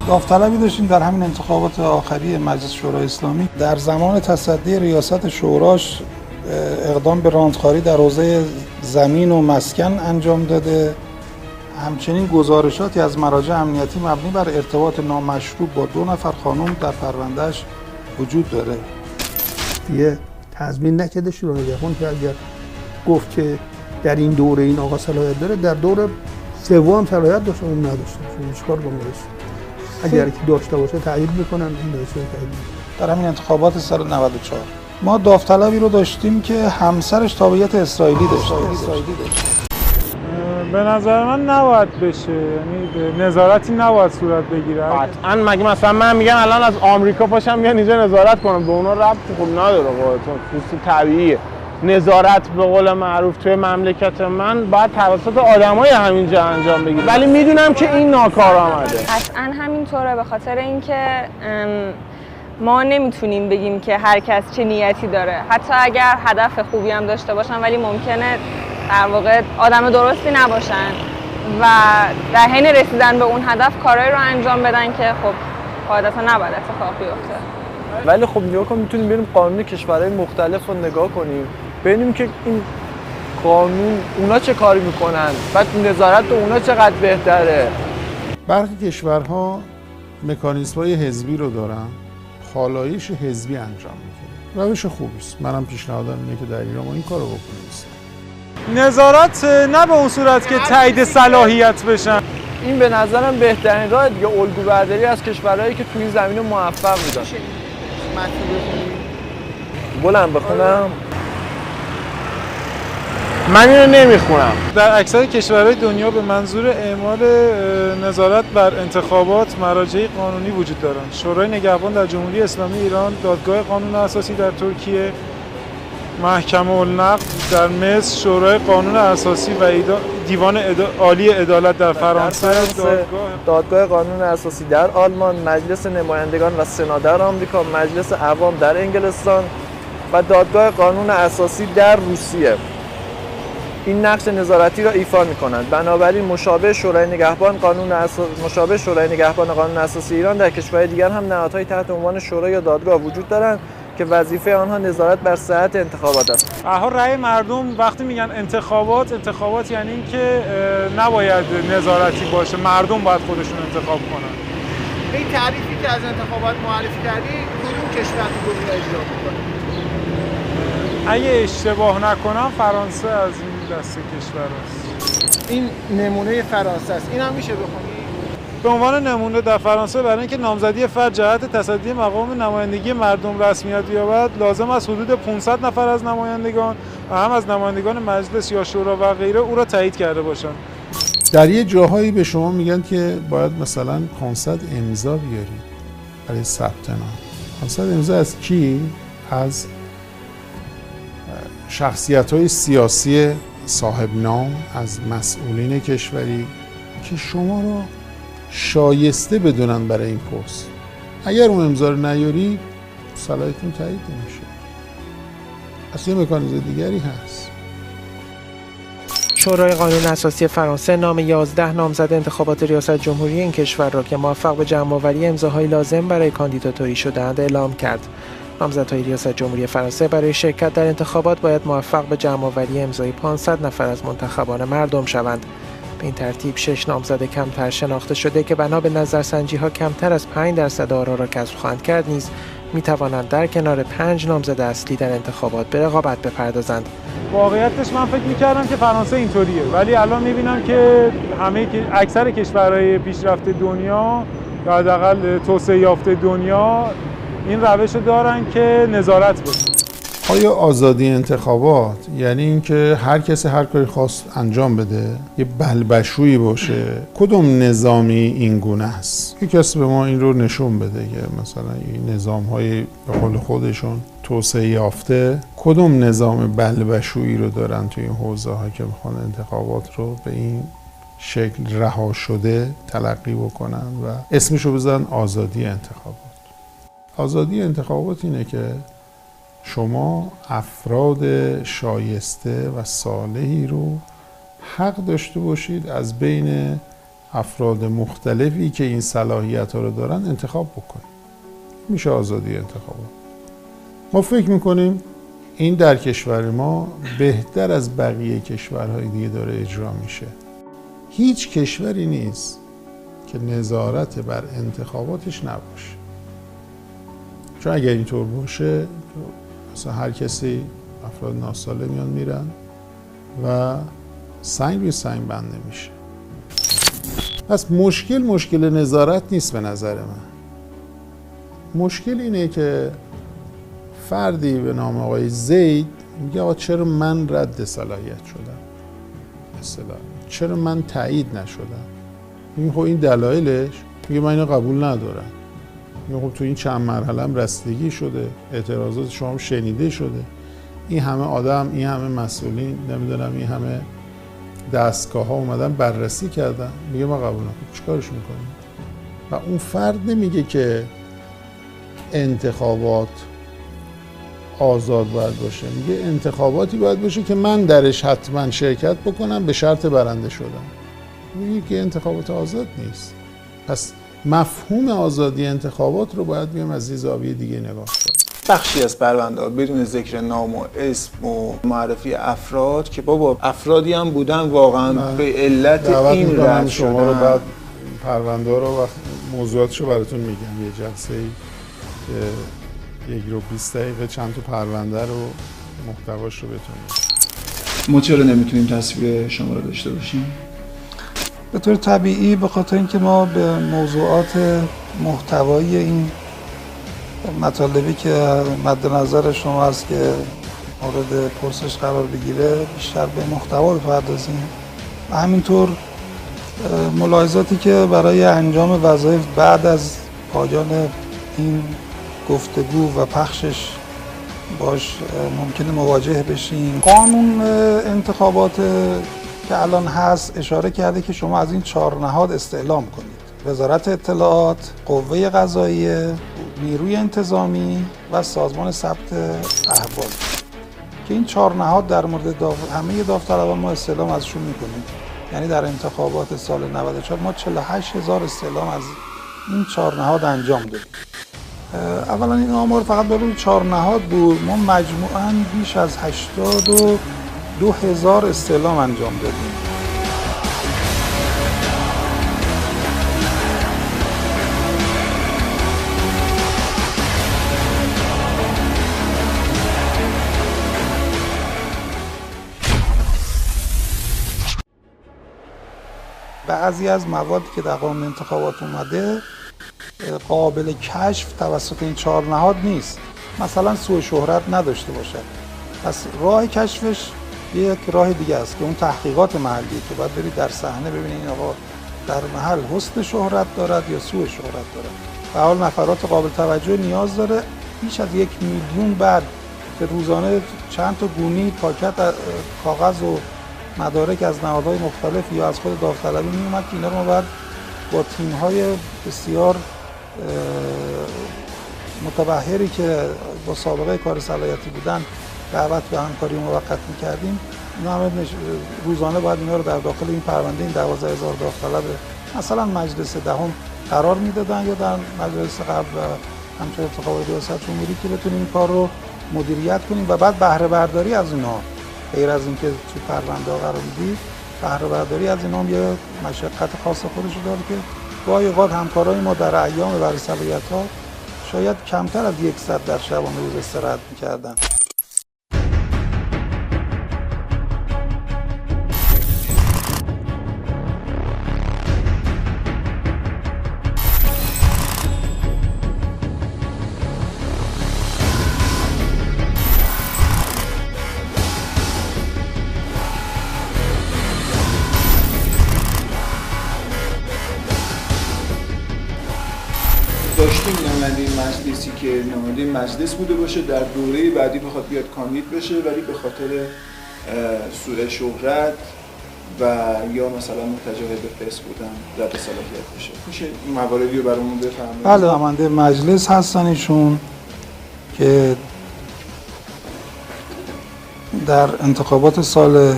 داوطلبی داشتیم در همین انتخابات آخری مجلس شورای اسلامی. در زمان تصدی ریاست شوراش اقدام به راندخواری در حوزه زمین و مسکن انجام داده. همچنین گزارشاتی از مراجع امنیتی مبنی بر ارتباط نامشروع با 2 نفر خانم در پروندهش وجود داره. یه تضمین نکرده شورای نگهبان که اگر گفت که در این دوره این آقا صلاحیت داره، در دوره سوم صلاحیت داشته اون نداشته. چیکار کنه؟ اگر که داشته باشه تایید میکنن، این داشته تایید. در همین انتخابات سال 94 ما داوطلبی رو داشتیم که همسرش تابعیت اسرائیلی داشت. به نظر من نباید بشه، یعنی نظارتی نباید صورت بگیره. قطعاً مگه مثلا من میگم الان از آمریکا پاشم بیان اینجا نظارت کنم، به اونا ربطی خوب نداره. قاعدتاً خصوص طبیعیه. نظارت به قول معروف توی مملکت من باید توسط آدمای همینجا انجام بگیره، ولی میدونم که این ناکارآمده. قطعاً همینطوره، به خاطر اینکه ما نمیتونیم بگیم که هر کس چه نیتی داره، حتی اگر هدف خوبی هم داشته باشن ولی ممکنه در واقع آدم درستی نباشن و در حین رسیدن به اون هدف کارهایی رو انجام بدن که خب قاعدتا نباید اتفاق بیفته. ولی خب نگاه کن، میتونیم بریم قانون کشورهای مختلف رو نگاه کنیم، ببینیم که این قانون اونا چه کاری میکنن، بعد نظارت اونا چقدر بهتره. برخی کشورها مکانیزم‌های حزبی رو دارن، پالایش حزبی انجام میده. روش خوبی است. منم پیشنهادم اینه که در ایران ما این کارو بکنیم. نظارت نه به اون صورت که تایید صلاحیت بشن. این به نظرم بهترین راه دیگه، الگوبرداری از کشورهایی که تو این زمینه موفق بودن. بلند بخونم؟ من اینو نمیخونم. در اکثر کشورهای دنیا به منظور اعمال نظارت بر انتخابات مراجع قانونی وجود دارند. شورای نگهبان در جمهوری اسلامی ایران، دادگاه قانون اساسی در ترکیه، محکمه النقد در مصر، شورای قانون اساسی و دیوان عالی عدالت در فرانسه، دادگاه قانون اساسی در آلمان، مجلس نمایندگان و سنا در آمریکا، مجلس عوام در انگلستان و دادگاه قانون اساسی در روسیه این نقش نظارتی را ایفا می‌کنند. بنابراین مشابه شورای نگهبان قانون اساسی ایران در کشورهای دیگر هم نهادهایی تحت عنوان شورای یا دادگاه وجود دارند که وظیفه آنها نظارت بر صحت انتخابات است. اها، رأی مردم وقتی میگن انتخابات یعنی اینکه نباید نظارتی باشه، مردم باید خودشون انتخاب کنن. این تعریفی که از انتخابات معرفی کردی کدوم کشور تو دنیا اجرا می‌کنه؟ اگه اشتباه نکنم فرانسه از این دسته کشور است. این نمونه فرانسه است. این هم میشه بخونی؟ به عنوان نمونه در فرانسه برای اینکه نامزدی فرد جهت تصدی مقام نمایندگی مردم رسمیت یابد لازم است حدود 500 نفر از نمایندگان و هم از نمایندگان مجلس یا شورا و غیره او را تایید کرده باشند. در یه جاهایی به شما میگن که باید مثلا 500 امضا بیارید برای ثبت نام. 500 امضا از کی؟ از شخصیت‌های سیاسی صاحب نام، از مسئولین کشوری که شما رو شایسته بدونن برای این پست. اگر اون امضا رو نیاری صلاحیتتون تایید نمیشه. اصلا یه مکانیزم دیگری هست. شورای قانون اساسی فرانسه نام 11 نامزد انتخابات ریاست جمهوری این کشور را که موفق به جمع‌آوری امضاهای لازم برای کاندیداتوری شده‌اند اعلام کرد. نامزدهای ریاست جمهوری فرانسه برای شرکت در انتخابات باید موفق به جمع‌آوری امضای 500 نفر از منتخبان مردم شوند. به این ترتیب 6 نامزد کمتر شناخته شده که بنا به نظرسنجی‌ها کمتر از 5% آرا را کسب خواهند کرد نیز می‌توانند در کنار 5 نامزد اصلی در انتخابات به رقابت بپردازند. واقعیتش من فکر می‌کردم که فرانسه اینطوریه، ولی الان می‌بینم که اکثر کشورهای پیشرفته دنیا یا حداقل توسعه یافته دنیا این روش دارن که نظارت بشه. آیا آزادی انتخابات یعنی اینکه هر کسی هر کاری خواست انجام بده، یه بلبشویی باشه؟ کدوم نظامی این گونه است؟ یک کسی به ما این رو نشون بده که مثلا این نظام‌های به قول خودشون توسعه یافته کدوم نظام بلبشویی رو دارن توی این حوزه‌ها که بخوان انتخابات رو به این شکل رها شده تلقی بکنن و اسمشو بزنن آزادی انتخابات. آزادی انتخابات اینه که شما افراد شایسته و صالحی رو حق داشته باشید از بین افراد مختلفی که این صلاحیت ها رو دارن انتخاب بکنیم. میشه آزادی انتخابات. ما فکر میکنیم این در کشور ما بهتر از بقیه کشورهای دیگه داره اجرا میشه. هیچ کشوری نیست که نظارت بر انتخاباتش نباشه. چون اگر اینطور باشه مثلا هر کسی، افراد ناسالم میان میرن و سنگ به سنگ بند نمیشه. پس مشکل نظارت نیست به نظر من. مشکل اینه که فردی به نام آقای زید میگه آقا چرا من رد صلاحیت شدم؟ مثلا چرا من تایید نشدم؟ میگه خب این دلایلش، میگه من اینو قبول ندارم. میگه خب تو این چند مرحله هم رسیدگی شده، اعتراضات شما هم شنیده شده، این همه آدم، این همه مسئولین، نمیدونم این همه دستگاه ها اومدن بررسی کردن، میگه ما قبول نکنم. چیکارش میکنیم؟ و اون فرد نمیگه که انتخابات آزاد باید باشه، میگه انتخاباتی باید باشه که من درش حتما شرکت بکنم به شرط برنده شدن. میگه که انتخابات آزاد نیست. پس مفهوم آزادی انتخابات رو باید بیام از این زاویه دیگه نگاه کنیم. بخشی از پرونده‌ها بدون ذکر نام و اسم و معرفی افراد که بابا افرادی هم بودن واقعا به علت این رد شما رو بعد پرونده رو و موضوعاتشو براتون میگم. یه جلسه که 1 رو 20 دقیقه چند تا پرونده رو محتواش رو بهتون میگم. ما چرا نمیتونیم تصویر شما رو داشته باشیم؟ به طور طبیعی به خاطر اینکه ما به موضوعات محتوایی این مطالبی که مد نظر شما هست که مورد پرسش قرار بگیره بیشتر به محتوا بپردازیم و همینطور ملاحظاتی که برای انجام وظایف بعد از پایان این گفتگو و پخشش باش ممکنه مواجه بشیم. قانون انتخابات که الان هست اشاره کرده که شما از این 4 نهاد استعلام کنید: وزارت اطلاعات، قوه قضاییه، نیروی انتظامی و سازمان ثبت احوال، که این 4 نهاد در مورد همه داوطلبان ما استعلام ازشون میکنیم. یعنی در انتخابات سال 94 ما 48,000 استعلام از این 4 نهاد انجام دادیم. اولا این آمار فقط برای 4 نهاد بود. ما مجموعاً بیش از 82,000 استعلام انجام دادیم. بعضی از موادی که در قانون انتخابات اومده قابل کشف توسط این 4 نهاد نیست. مثلا سوء شهرت نداشته باشد. پس راه کشفش یک راه دیگه است که اون تحقیقات محلی که باید برید در صحنه ببینید این آقا در محل حسن شهرت دارد یا سوء شهرت دارد. به حال نفرات قابل توجه نیاز داره. بیش از 1 میلیون بعد که روزانه چند تا گونی پاکت کاغذ و مدارک از نهادهای مختلف یا از خود داوطلبی میومد که اینا رو ما باید با تیم‌های بسیار متبحری که با سابقه کار صلاحیتی بودن دعوت به همکاری موقت می‌کردیم. اینا همه روزانه باید اینا رو در داخل این پرونده این 12,000 داوطلب مثلا مجلس دهم قرار میدادن یا در مجلس قبل و همچنین انتخابات ریاست جمهوری که بتونیم این کار رو مدیریت کنیم و بعد بهره برداری از اینا، غیر از اینکه تو پرونده ها قرار میدید، بهره برداری از اینا هم یه مشقت خاص خودش داره که گاهی اوقات همکارای ما در ایام برای صلاحیت‌ها شاید کمتر از 100 در شبانه روز استراحت می‌کردن. داشتیم نماینده مجلسی که نماینده مجلس بوده باشه در دوره بعدی بخواد بیاد کاندید بشه ولی به خاطر سوء شهرت و یا مثلا متجاوز به فسق بودن رد صلاحیت بشه. میشه این مواردی رو برامون بفرمایید؟ بله، نماینده مجلس هستن ایشون که در انتخابات سال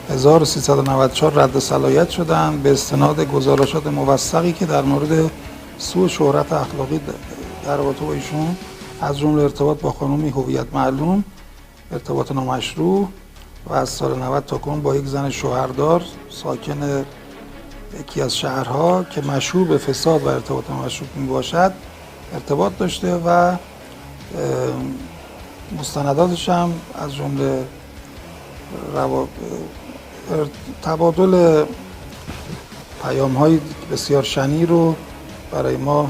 1394 رد صلاحیت شدن به استناد گزارشات موثقی که در مورد سوء شهرت اخلاقی در رابطه با ایشون از جمله ارتباط با خانمی هویت معلوم، ارتباط نامشروع و از سال 90 تا کنون با یک زن شوهردار ساکن یکی از شهرها که مشهور به فساد و ارتباط نامشروع میباشد ارتباط داشته و مستنداتش هم از جمله تبادل پیام‌های بسیار شنی رو برای ما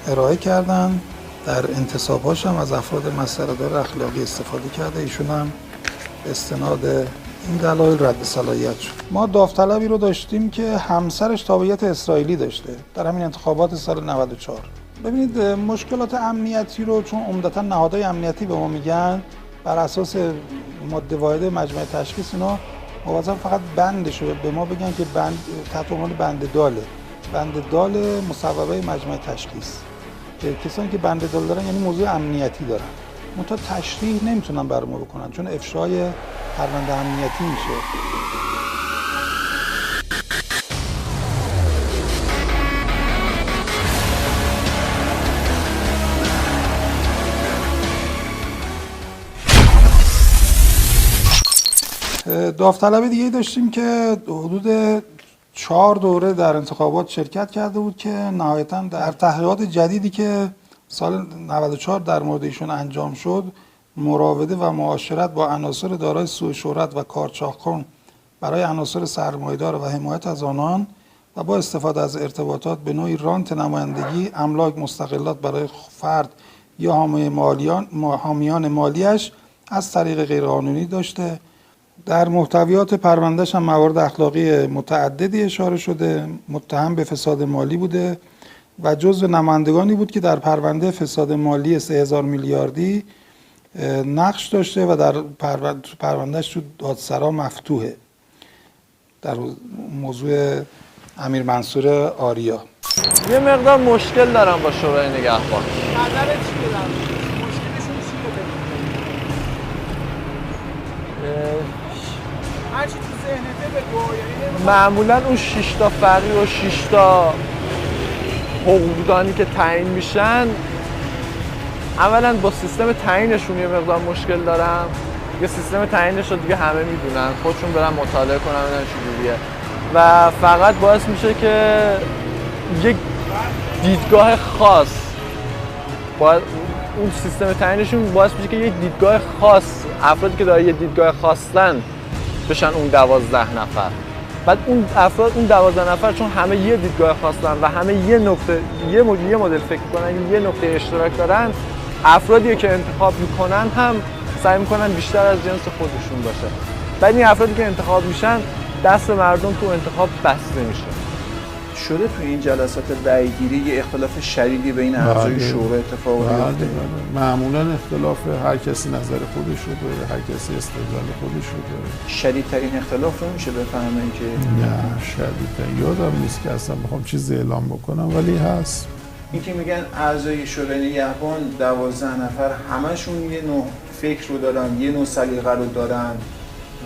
ارائه کردن. در انتصاب‌هاش هم از افراد مسئله‌دار اخلاقی استفاده کرده. ایشون هم به استناد این دلایل رد صلاحیت شد. ما داوطلبی رو داشتیم که همسرش تابعیت اسرائیلی داشته در همین انتخابات سال 94. ببینید مشکلات امنیتی رو چون عمدتاً نهادهای امنیتی به ما میگن بر اساس ماده واحده مجمع تشخیص اینا موظف فقط بندش رو به ما بگن که بند تحت عنوان بند داله. بند دال مصوبه مجمع تشخیص که کسانی که بند دال دارن یعنی موضوع امنیتی دارن. منتها تشریح نمیتونن برای ما بکنن چون افشای پرونده امنیتی میشه. داوطلب دیگه داشتیم که حدود 4 دوره در انتخابات شرکت کرده بود که نهایتاً در تحقیقات جدیدی که سال 94 در مورد ایشون انجام شد مراوده و معاشرت با عناصر دارای سوء شهرت و کارچاخ‌کن برای عناصر سرمایه‌دار و حمایت از آنان و با استفاده از ارتباطات به نوعی رانت نمایندگی املاک مستقلات برای فرد یا حامیان مالیش از طریق غیرقانونی داشته. در محتویات پروندهش هم موارد اخلاقی متعددی اشاره شده. متهم به فساد مالی بوده و جزو نمایندگانی بود که در پرونده فساد مالی 3000 میلیاردی نقش داشته و در پروندهش تو دادسرا مفتوحه در موضوع امیر منصور آریا. یه مقدار مشکل دارم با شورای نگهبان. نظرت چیه در مشکلشون چیه؟ هرچی تو ذهنته بگو. معمولا اون 6 تا فقیه و 6 تا حقوقدانی که تعیین میشن اولا با سیستم تعیینشون یه مقدار مشکل دارم. یه سیستم تعیینش رو دیگه همه میدونن، خودشون برن مطالعه کنن ببینن چجوریه و فقط باعث میشه که یک دیدگاه خاص باید اون سیستم تعیینشون باعث میشه که یک دیدگاه خاص افرادی که داره یه دیدگاه خاصن بشن اون 12 نفر. بعد اون افراد اون 12 نفر چون همه یه دیدگاه خاص دارن و همه یه نقطه یه مدل فکر می‌کنن، یه نقطه اشتراک دارن، افرادی که انتخاب میکنن هم سعی میکنن بیشتر از جنس خودشون باشه. بعد این افرادی که انتخاب میشن دست مردم تو انتخاب بسته میشه. شده تو این جلسات رأی‌گیری یه اختلاف شدیدی بین اعضای شورا اتفاق افتاده؟ معمولا اختلاف هر کسی نظر خودش رو داره، هر کسی استدلال خودش رو داره. شدیدترین اختلاف رو میشه بفهمن که نه شدیدترین یادم نیست که اصلا بخوام چیزی اعلام بکنم ولی هست. این که میگن اعضای شورای نگهبان 12 نفر همشون یه نوع فکر رو دارن، یه نوع سلیقه رو دارن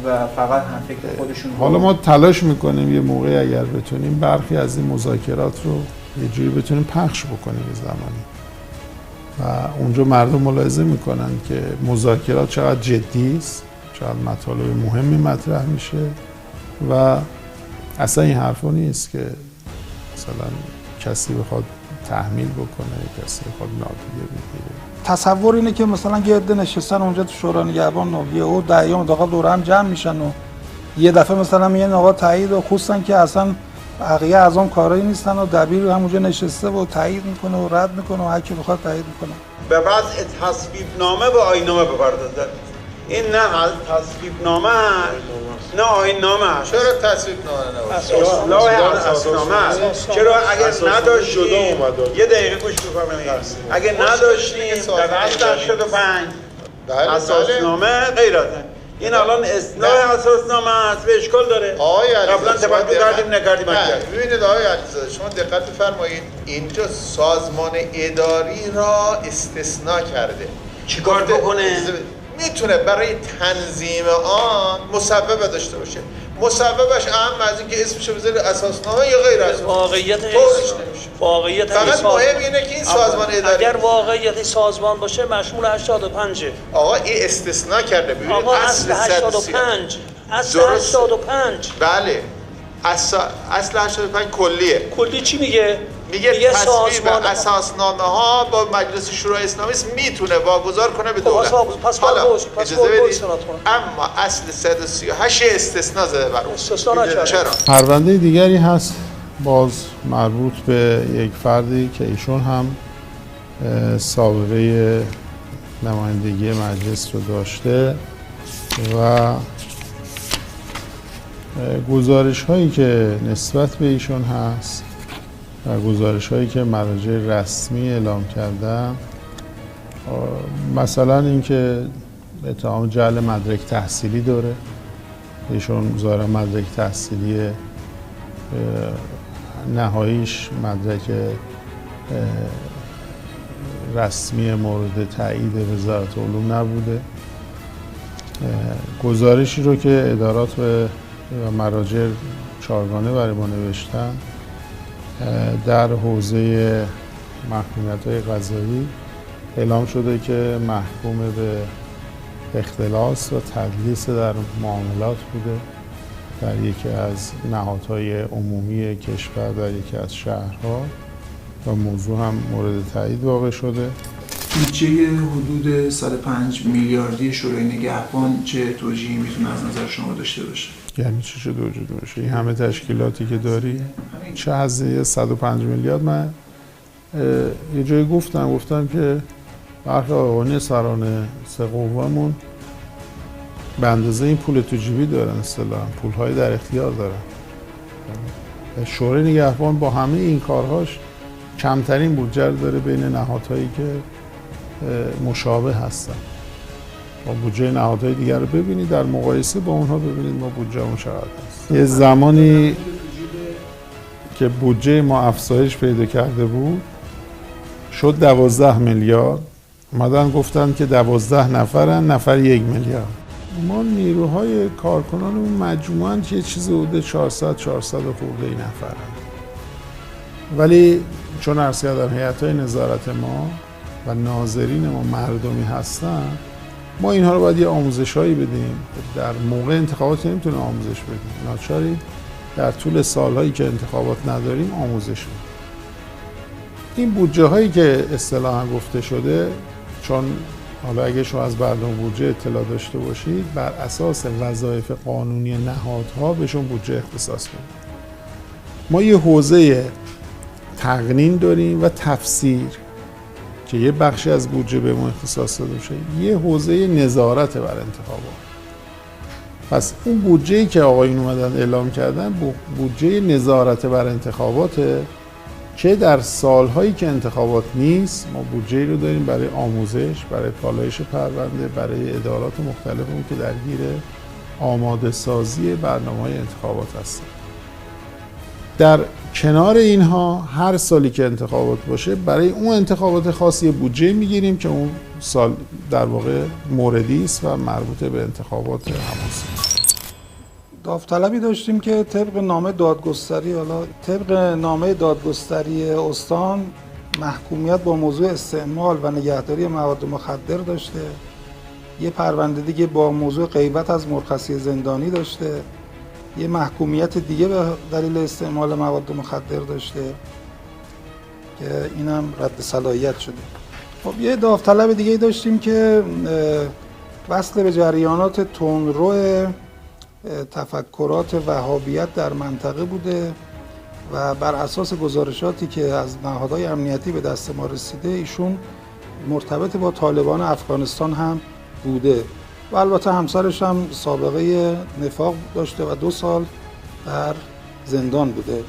و فقط هم فکر خودشون. حالا ما تلاش میکنیم یه موقع اگر بتونیم برخی از این مذاکرات رو یه جوری بتونیم پخش بکنیم یه زمانی و اونجا مردم ملاحظه میکنن که مذاکرات چقدر جدی است، چقدر مطالب مهمی مطرح میشه و اصلا این حرفا نیست که مثلا کسی بخواد تحمیل بکنه، کسی بخواد نادیده بگیره. تصور اینه که مثلا یه عده نشستن اونجا تو شورای نگهبان و یه او دهیام داخل دور هم جمع میشن و یه دفعه مثلا میگن آقا تایید و خصوصا که اصلا بقیه از اون کارایی نیستن و دبیر همونجا نشسته و تایید میکنه و رد میکنه و هر کی بخواد تایید میکنه. به وضع تصویب نامه و آیین نامه بپردازد. این نه تصویب نامه نه آیین نامه. چرا تصویب نامه نباشه؟ اصلاح اساسنامه. چرا اگر نداشتیم یه دقیقه گوش بکنید. اگر نداشتیم در 85 اساسنامه غیر از این الان اصلاح اساسنامه است و اشکال داره. قبلا تفکر کردیم نکردیم. ببینید آقای علیزاده شما دقت فرمایید اینجا سازمان اداری را استثناء کرده. چیکار بکنه؟ میتونه برای تنظیم آن مصوبه داشته باشه. مصوبش اهم از اینکه اسمشو بذاری اساسنامه یا غیر از واقعیت فقط مهم اینه که این سازمان اداری اگر واقعیت سازمان باشه مشمول 85. آقا این استثناء کرده ببینید آقا اصل 85 اصل 85 بله اصل 85 کلیه. کلی چی میگه؟ میگه تصویب اساسنامه ها با مجلس شورای اسلامی میتونه واگذار کنه به دولت. حالا اجازه بدید اما اصل 138 استثناء زده بر اون. چرا؟ پرونده دیگری هست باز مربوط به یک فردی که ایشون هم سابقه نمایندگی مجلس رو داشته و گزارش هایی که نسبت به ایشون هست و گزارش هایی که مراجع رسمی اعلام کردن، مثلا اینکه اتهام جعل مدرک تحصیلی داره، ایشون ظاهرا مدرک تحصیلی نهاییش مدرک رسمی مورد تایید وزارت علوم نبوده. گزارشی رو که ادارات و مراجع چهارگانه برای ما نوشتن در حوزه محکومیت‌های قضایی اعلام شده که محکوم به اختلاس و تدلیس در معاملات بوده در یکی از نهادهای عمومی کشور در یکی از شهرها و موضوع هم مورد تایید واقع شده. بودجه حدود 105 میلیاردی شورای نگهبان چه توجیهی میتونه از نظر شما داشته باشه؟ یعنی چی شده وجود باشه؟ این همه تشکیلاتی که داری چه هزینه 105 میلیارد؟ من یه جایی گفتم که برخی آقایان سران سه قوه‌مون به اندازه این پول تو جیبی دارن، اصطلاحاً پول‌های در اختیار دارن. شورای نگهبان با همه این کارهاش کمترین بودجه رو داره بین نهادهایی که مشابه هستن. با بودجه نهادهای دیگر رو ببینید، در مقایسه با اونها ببینید ما بودجه‌مون چقدر هست. یه زمانی که بودجه ما افزایش پیدا کرده بود شد 12 میلیارد، اومدن گفتن که 12 نفرن، نفر 1 میلیارد. ما نیروهای کارکنانمون مجموعاً یه چیزی حدود 400 خورده ای نفرن، ولی چون عرض کردم هیئت‌های نظارت ما و ناظرین ما مردمی هستن، ما اینها رو باید یه آموزش‌هایی بدیم. در موقع انتخابات نمیتونیم آموزش بدیم، ناچاری در طول سال‌هایی که انتخابات نداریم آموزش بدیم. این بودجه هایی که اصطلاحاً گفته شده، چون حالا اگه شما از برنامه بودجه اطلاع داشته باشید، بر اساس وظایف قانونی نهادها بهشون بودجه اختصاص بدیم. ما یه حوزه تقنین داریم و تفسیر که یه بخشی از بودجه به ما اختصاص داده بشه، یه حوزه نظارت بر انتخابات. پس اون بودجه‌ای که آقایون اومدن اعلام کردن بودجه نظارت بر انتخاباته که در سالهایی که انتخابات نیست ما بودجه‌ای رو داریم برای آموزش، برای پالایش پرونده، برای ادارات مختلفمون که درگیر آماده سازی برنامه‌های انتخابات هستن. در کنار اینها هر سالی که انتخابات باشه برای اون انتخابات خاصی بودجه میگیریم که اون سال در واقع موردی است و مربوط به انتخابات همون. داوطلبی داشتیم که طبق نامه دادگستری استان محکومیت با موضوع استعمال و نگهداری مواد مخدر داشته. یه پرونده دیگه با موضوع غیبت از مرخصی زندانی داشته. یه محکومیت دیگه به دلیل استعمال مواد مخدر داشته که اینم رد صلاحیت شده. خب یه داوطلب دیگه داشتیم که وصل به جریانات تندرو تفکرات وهابیت در منطقه بوده و بر اساس گزارشاتی که از نهادهای امنیتی به دست ما رسیده ایشون مرتبط با طالبان افغانستان هم بوده و البته همسرش هم سابقه نفاق داشته و 2 سال در زندان بوده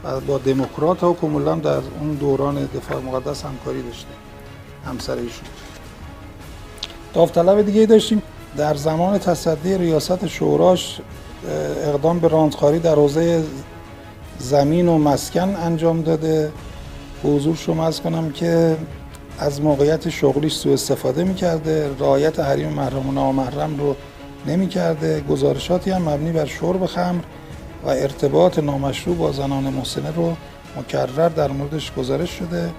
و با دموکرات و کمولا در اون دوران دفاع مقدس همکاری داشته همسر ایشون. داوطلب دیگه داشتیم در زمان تصدی ریاست شوراش اقدام به راندخواری در حوزه زمین و مسکن انجام داده. به حضور شما عرض کنم که از موقعیت شغلیش سوء استفاده می‌کرده، رعایت حریم محرم و نامحرم رو نمی‌کرده. گزارشاتی هم مبنی بر شرب خمر و ارتباط نامشروع با زنان مسنه رو مکرر در موردش گزارش شده.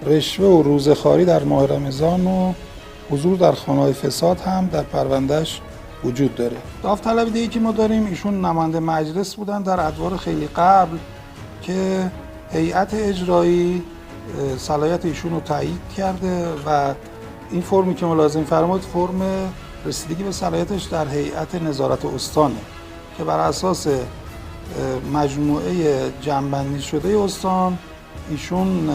رشوه و روزخواری در ماه رمضان و حضور در خانه‌های فساد هم در پروندهش وجود داره. داوطلب دیگه‌ای که ما داریم، ایشون نماینده مجلس بودن در ادوار خیلی قبل که هیئت اجرایی صلاحیت ایشون رو تایید کرده و این فرمی که ملازم فرمود فرم رسیدگی به صلاحیتش در هیئت نظارت استانه که بر اساس مجموعه جمع‌بندی شده استان ایشون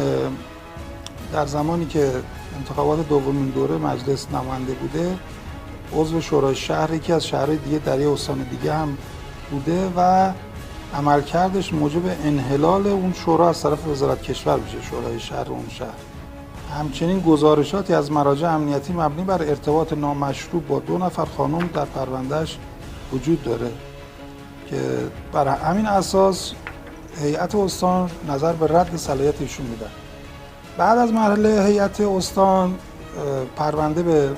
در زمانی که انتخابات دومین دوره مجلس نماینده بوده عضو شورای شهر، یکی از شهرهای دیگه در یه استان دیگه هم بوده و عملکردش موجب انحلال اون شورا از طرف وزارت کشور میشه، شورای شهر اون شهر. همچنین گزارشاتی از مراجع امنیتی مبنی بر ارتباط نامشروع با 2 نفر خانم در پروندهش وجود داره که بر همین اساس هیئت استان نظر به رد صلاحیت ایشون میدن. بعد از مرحله هیئت استان پرونده به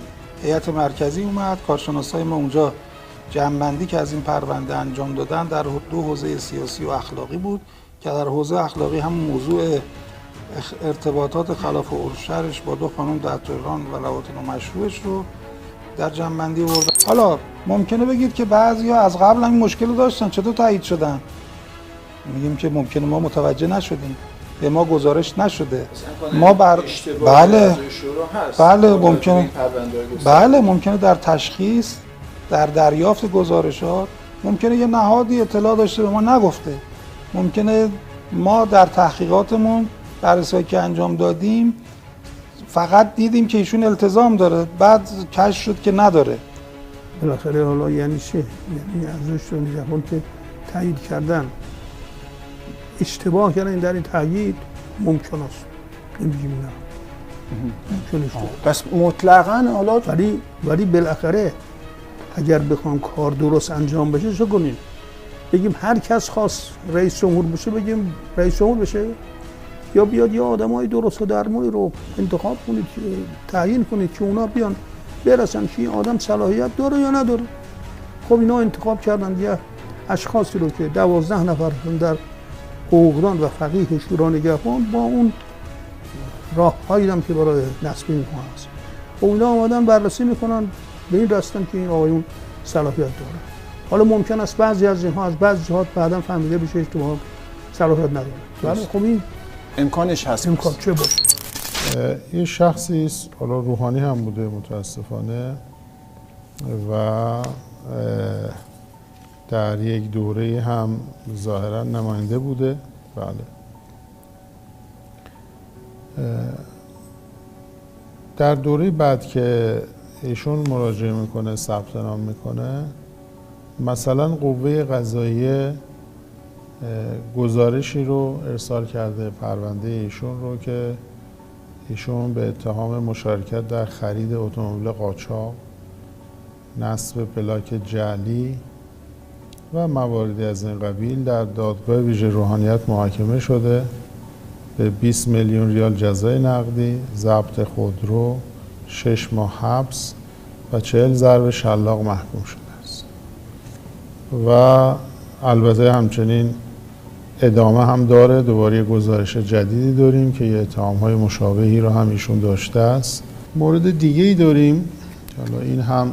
هیئت مرکزی اومد. کارشناسای ما اونجا جمع‌بندی که از این پرونده انجام دادن در 2 حوزه سیاسی و اخلاقی بود که در حوزه اخلاقی هم موضوع ارتباطات خلاف عرف با 2 خانم در تهران و لواطن مشروعش رو در جمع‌بندی آوردن. حالا ممکنه بگید که بعضیا از قبل هم این مشکل رو داشتن، چطور تایید شدن؟ میگیم که ممکنه ما متوجه نشدیم، به ما گزارش نشده. ما ممکنه در تشخیص، در دریافت گزارشات ممکنه یه نهادی اطلاع داشته به ما نگفته. ممکنه ما در تحقیقاتمون بررسی که انجام دادیم فقط دیدیم که ایشون التزام داره، بعد کشف شد که نداره. بالاخره حالا یعنی چه؟ یعنی ارزش نگهبان که تایید کردن اشتباه کردن در این تایید ممکن است. نمیگیم نه. ممکن است. پس مطلقاً حالا ولی بالاخره اگر بخوام کار درست انجام بشه چه کنیم؟ بگیم هر کس خواست رئیس جمهور بشه بگیم رئیس جمهور بشه، یا بیاد یا آدمای درست و درمونی رو انتخاب کنید، تعیین کنید که اونا بیان برسن که این آدم صلاحیت داره یا نداره. خب اینا انتخاب کردن یه اشخاصی رو که 12 نفر در حقوقدان و فقیه شورا نگهبان با اون راههایی هم که برای نصب اینها هست و اونا آمدن بررسی میکنن به این رسیدن که این آقایون صلاحیت داره. حالا ممکن است بعضی از اینها از بعضی جهات بعداً فهمیده بشه اشتباه صلاحیت نداره. ولی خب این امکانش هست. امکان چه باشه؟ یه شخصی است، حالا روحانی هم بوده متاسفانه و در یک دوره هم ظاهرا نماینده بوده. بله. در دوره بعد که ایشون مراجعه میکنه، ثبت نام میکنه، مثلا قوه قضاییه گزارشی رو ارسال کرده، پرونده ایشون رو، که ایشون به اتهام مشارکت در خرید اتومبیل قاچاق، نصب پلاک جعلی و مواردی از این قبیل در دادگاه ویژه روحانیت محاکمه شده. به 20 میلیون ریال جزای نقدی، ضبط خودرو، 6 ماه حبس و 40 ضرب شلاق محکوم شده است. و البته همچنین ادامه هم داره. دوباره گزارش جدیدی داریم که یه اتهام‌های مشابهی رو هم ایشون داشته است. مورد دیگه‌ای داریم، حالا این هم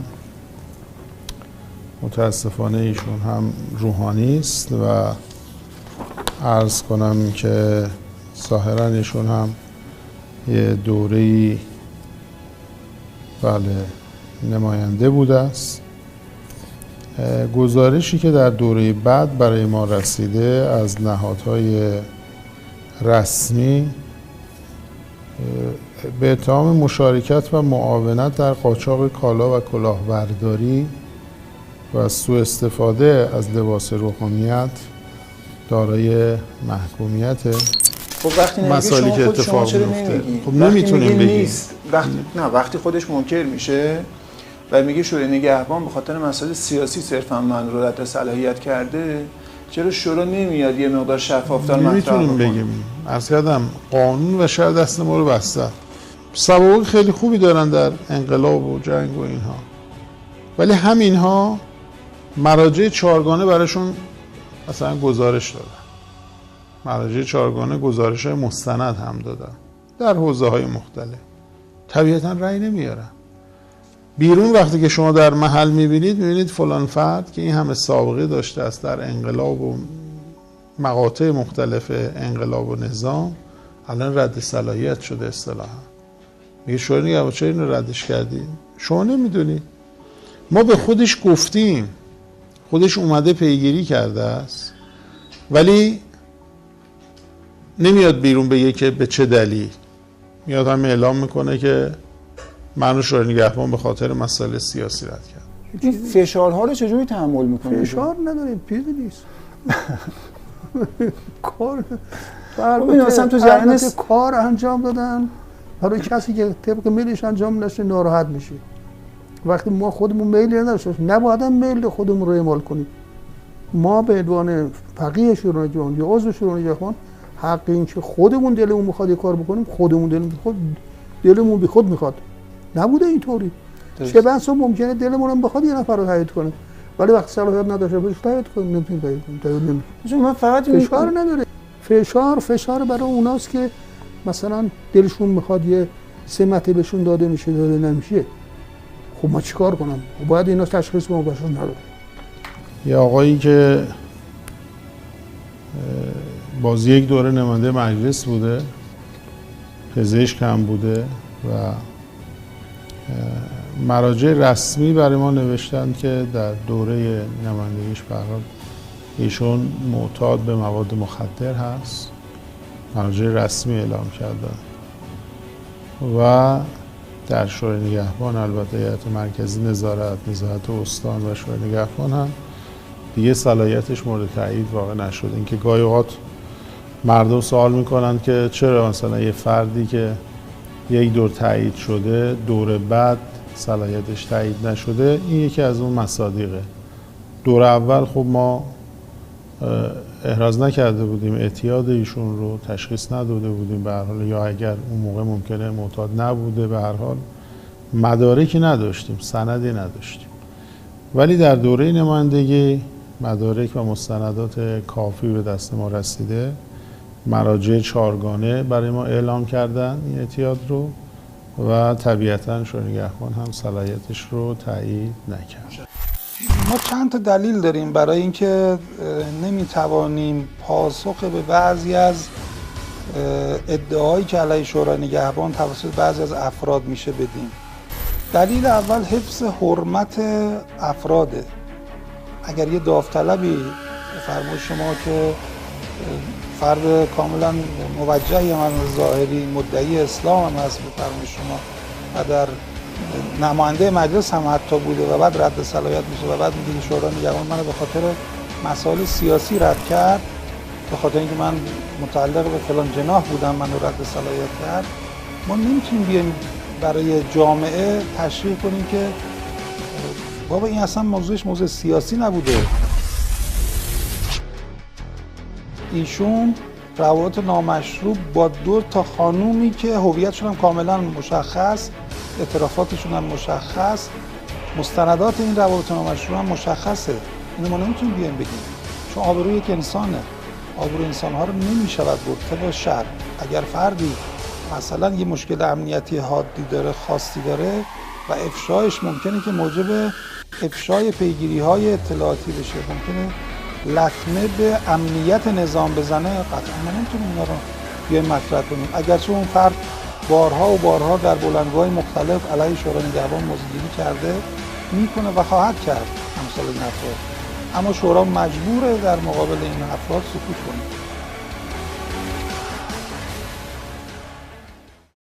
متاسفانه ایشون هم روحانی است و عرض کنم که ظاهراً ایشون هم یه دوره‌ای نماینده بوده است. گزارشی که در دوره بعد برای ما رسیده از نهادهای رسمی به اتهام مشارکت و معاونت در قاچاق کالا و کلاهبرداری و سوء استفاده از لباس روحانیت دارای محکومیت. خب وقتی مسائلی که اتفاق میفته خب نمیتونیم بگیم. وقتی خودش منکر میشه و میگه شورای نگهبان به خاطر مسائل سیاسی صرفا من رو رد صلاحیت کرده، چرا شورا نمیاد یه مقدار شفافتر مطرح کنه؟ نمیتونیم بگیم. از کردم قانون و شاید دست ما رو بسته. سوابق خیلی خوبی دارن در انقلاب و جنگ و اینها. ولی همینها مراجع چهارگانه براشون مثلا گزارش دادن. مراجع چهارگانه گزارش‌های مستند هم دادن در حوزه‌های مختلف. طبیعتاً رأی نمیارن. بیرون وقتی که شما در محل میبینید فلان فرد که این همه سابقه داشته است در انقلاب و مقاطع مختلف انقلاب و نظام، الان رد صلاحیت شده اصطلاحاً. میگه شورای نگهبان چرا اینو ردش کردی؟ شما نمیدونی. ما به خودش گفتیم، خودش اومده پیگیری کرده است، ولی نمیاد بیرون بگه که به چه دلیل. میاد هم اعلام میکنه که منو شورای نگهبان به خاطر مسائل سیاسی رد کرد. این فشارها رو چجوری تحمل میکنه؟ فشار نداریم، چیزی نیست. کار مثلا تو جریان کار انجام دادن برای کسی که طبق میلش انجام نشه ناراحت میشه. وقتی ما خودمون میل نداشتیم، نباید میل خودمون رو اعمال کنیم. ما به عنوان فقیه شورای نگهبان یا عضو شورای نگهبان حق این که خودمون دلمون میخواد یه کار بکنیم، خودمون دلمون بی خود میخواد. نبوده اینطوری. چه بحثا ممکنه دلمون هم بخواد یه نفر رو تایید کنه، ولی وقتی صلاحیت نداشته باشه تایید کنیم، نمیتونیم تایید کنیم. من فقط فشار نداره. فشار برای اوناست که مثلا دلشون میخواد یه سمتی بهشون داده میشه، داده نمیشه. خب ما چیکار کنم؟ باید اینا تشخیص ما باشون نداره. یه آقایی که باز یک دوره نماینده مجلس بوده، پزشک هم بوده و مراجع رسمی برای ما نوشتن که در دوره نمایندگیش به هر حال ایشون معتاد به مواد مخدر هست. مراجع رسمی اعلام کردن و در شورای نگهبان البته هیئت مرکزی نظارت استان و شورای نگهبان هم دیگه صلاحیتش مورد تایید واقع نشد. اینکه گاهی اوقات مردم سوال میکنن که چرا مثلا یه فردی که یک دور تایید شده دور بعد صلاحیتش تایید نشده، این یکی از اون مصادیقه. دور اول خب ما احراز نکرده بودیم اعتیاد ایشون رو، تشخیص نداده بودیم به هر حال، یا اگر اون موقع ممکنه معتاد نبوده به هر حال مدارکی نداشتیم، سندی نداشتیم. ولی در دوره نمایندگی مدارک و مستندات کافی به دست ما رسیده. مراجع چهارگانه برای ما اعلام کردن این اعتیاد رو و طبیعتاً شورای نگهبان هم صلاحیتش رو تایید نکرد. ما چند تا دلیل داریم برای اینکه نمیتوانیم پاسخ به بعضی از ادعاهایی که علیه شورای نگهبان توسط بعضی از افراد میشه بدیم. دلیل اول حفظ حرمت افراده. اگر یه داوطلبی فرمای شما که فرد کاملا موجهی هم ظاهری مدعی اسلام هم هست به فرمای شما و در نماینده مجلس هم حتی بوده و بعد رد صلاحیت میشه و بعد میگه شورای نگهبان منو به خاطر مسائل سیاسی رد کرد، به خاطر اینکه من متعلق به فلان جناح بودم منو رد صلاحیت کرد. ما نمیتونیم بیایم برای جامعه تشریح کنیم که بابا این اصلا موضوعش موضوع سیاسی نبوده. ایشون روابط نامشروع با 2 تا خانومی که هویتشون هم کاملا مشخص، اعترافاتشون هم مشخص، مستندات این روابط نامشروع هم مشخصه. اینو ما نمیتونیم بیایم بگیم، چون آبروی یک انسانه. آبروی انسانها رو نمیشود برد طبق شرع. اگر فردی مثلا یه مشکل امنیتی حادی داره، خاصی داره و افشایش ممکنه که موجب افشای پیگیری‌های اطلاعاتی بشه، ممکنه لطمه به امنیت نظام بزنه، قطعا ما نمیتونیم اینا رو بیایم مطرح کنیم. اگرچه اون فرد بارها و بارها در بلندگوهای مختلف علیه شورای نگهبان موضع‌گیری کرده، میکنه و خواهد کرد امثال این افراد، اما شورا مجبوره در مقابل این افراد سکوت کنه.